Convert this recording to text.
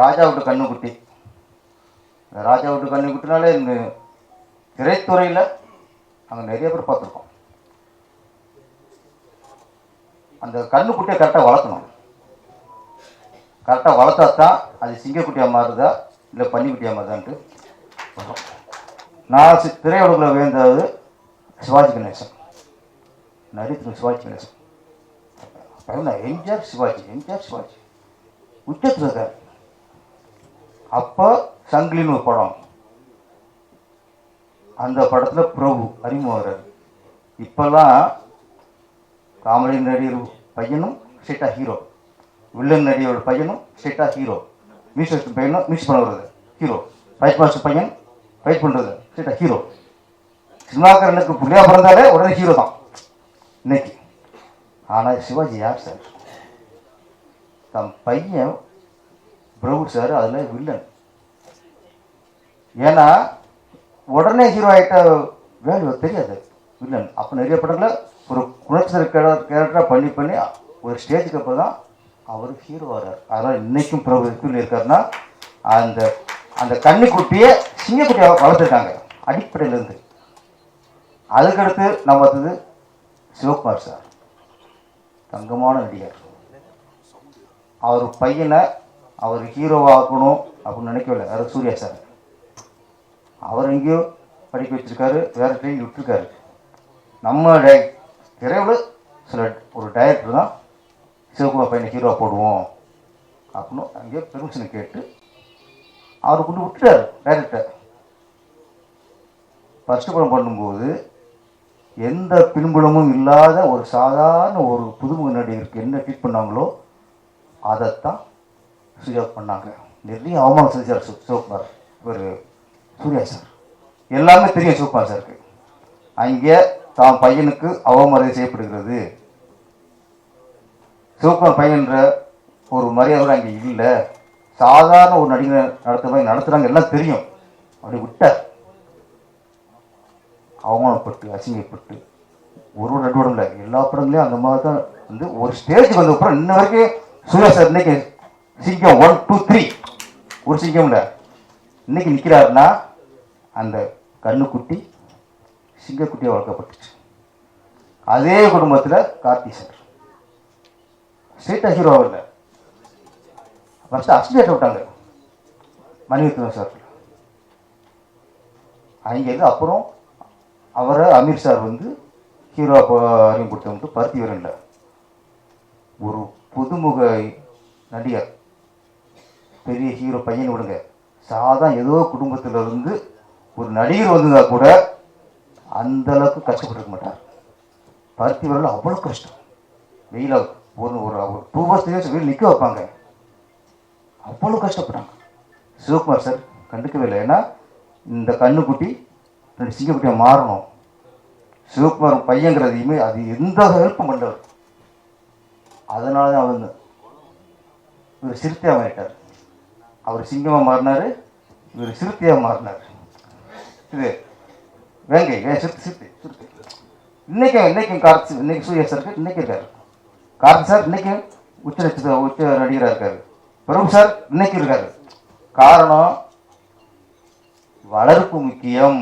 ராஜா விட்டு கண்ணுக்குட்டி. ராஜா விட்டு கண்ணுக்குட்டினாலே இந்த திரைத்துறையில் அங்கே நிறைய பேர் பார்த்துருக்கோம். அந்த கண்ணுக்குட்டியை கரெக்டாக வளர்க்கணும். கரெக்டாக வளர்த்தா தான் அது சிங்கக்குட்டியாக மாறுதா இல்லை பன்னிக்குட்டியாக மாறுதான்ட்டு. நான் திரையுலகில் வேந்தது சிவாஜி கணேசன், நடித்து சிவாஜி கணேசன், எம்ஜிஆர் சிவாஜி, எம்ஜிஆர் சிவாஜி உச்சத்தில் இருக்கார். அப்போ சங்கிலின்னு ஒரு படம், அந்த படத்தில் பிரபு அறிமுகம். இப்போல்லாம் காமெடி நடிகர் பையனும் ஸ்ட்ரெயிட்டாக ஹீரோ, வில்லன் நடிகரோட பையனும் ஸ்ட்ரெயிட்டாக ஹீரோ, மியூசிக் பையனும் மிக்ஸ் பண்ண வருது ஹீரோ, ஃபைட் மாஸ்டர் பையன் ஃபைட் பண்ணுறது ஸ்ட்ரெயிட்டாக ஹீரோ. சினிமாக்காரனுக்கு புள்ளியா பிறந்தாலே உடனே ஹீரோ தான் இன்னைக்கு. ஆனால் சிவாஜி யார் சார்? தம் பையன் பிரபு சார் அதில் வில்லன். ஏன்னா உடனே ஹீரோ ஆகிட்ட வேல்யூ தெரியாது வில்லன். அப்போ நிறைய படங்களில் ஒரு குணச்சர் கேரக்டராக பண்ணி பண்ணி ஒரு ஸ்டேஜுக்கு அப்புறம் தான் அவர் ஹீரோ வர்றார். அதனால் இன்றைக்கும் பிரபு எப்படி இருக்காருன்னா அந்த அந்த கன்னிக்குட்டியை சிங்கக்குட்டியாக வளர்த்துருக்காங்க அடிப்படையிலேருந்து. அதுக்கடுத்து நம்ம பார்த்தது சிவகுமார் சார், தங்கமான நடிகர். அவர் பையனை அவர் ஹீரோவாக்கணும் அப்படின்னு நினைக்கவில்லை. அது சூர்யா சார். அவர் எங்கேயோ படிக்க வச்சுருக்காரு, வேறு ட்ரெயின் விட்டுருக்காரு. நம்ம திரையில் சில ஒரு டைரக்டர் தான் சிவகுமார் பையனை ஹீரோவாக போடுவோம் அப்படின்னு அங்கேயோ பெர்மிஷனை கேட்டு அவர் கொண்டு விட்டுட்டார் டைரக்டர். ஃபஸ்ட்டு படம் பண்ணும்போது எந்த பின்புலமும் இல்லாத ஒரு சாதாரண ஒரு புதுமுக நடிகருக்கு என்ன ட்ரீட் பண்ணாங்களோ அதைத்தான் சூர்யா பண்ணாங்க. நிறைய அவமானம் செஞ்சார் சிவகுமார். ஒரு சூர்யா சார் எல்லாமே தெரியும் சிவகுமார் சாருக்கு. அங்கே தான் பையனுக்கு அவமரியாதை செய்யப்படுகிறது, சிவகுமார் பையன்ற ஒரு மரியாதை அங்கே இல்லை, சாதாரண ஒரு நடிகர் நடத்துகிற மாதிரி நடத்துகிறாங்க எல்லாம் தெரியும். அப்படி விட்டார். அவமானப்பட்டு அசிங்கப்பட்டு ஒரு ரெண்டு படம் இல்லை, எல்லா படங்களையும் அந்த மாதிரி தான் வந்து ஒரு ஸ்டேஜுக்கு வந்தப்புறம் இன்ன வரைக்கும் சூர்யா சார் இன்னைக்கு சிங்கம் 1 2 3 ஒரு சிங்கம் இல்லை இன்னைக்கு நிற்கிறாருன்னா அந்த கண்ணுக்குட்டி சிங்கக்குட்டியாக வளர்க்கப்பட்டுச்சு. அதே குடும்பத்தில் கார்த்தி சார் ஸ்ட்ரெயிட்டாக ஹீரோ இல்லை, ஃபஸ்ட்டு அசிஸ்டன்ட் விட்டாங்க மணிரத்னம் சார். அங்கேருந்து அப்புறம் அவரை அமீர் சார் வந்து ஹீரோ அறிமுகம் கொடுத்தவங்க பருத்தி வீரன்ல ஒரு புதுமுக நடிகர், பெரிய ஹீரோ பையன் விடுங்க, சாதாரண ஏதோ குடும்பத்தில் இருந்து ஒரு நடிகர் வந்ததா கூட அந்த அளவுக்கு கஷ்டப்பட்டுருக்க மாட்டார். பருத்தி வீரன்ல அவ்வளோ கஷ்டம். வெயில ஒரு ஒரு 2 hours 3 hours வெயில் நிற்க வைப்பாங்க, அவ்வளோ கஷ்டப்பட்டாங்க. சிவகுமார் சார் கண்டுக்கவே இல்லை. ஏன்னா இந்த கண்ணுக்குட்டி சிங்கக்குட்டியாக மாறணும், சிவகுமார் பையங்கிறதையுமே அது எந்த ஹெல்ப்பும் பண்ணவர். அதனால தான் அவர் இவர் சிறுத்தையாக மாறிட்டார். அவர் சிங்கமாக மாறினார், இவர் சிறுத்தையாக மாறினார். இது வேங்கை சிறுத்தை சிறுத்தை சிறுத்தை. இன்னைக்கும் கார்த்தி, இன்னைக்கு சூர்யா சாருக்கு இன்னைக்கு இருக்காரு. கார்த்தி சார் இன்னைக்கும் உச்ச நடிகராக இருக்காரு. பிரபு சார் இன்னைக்கு இருக்காரு. காரணம் வளர்ப்பு முக்கியம்.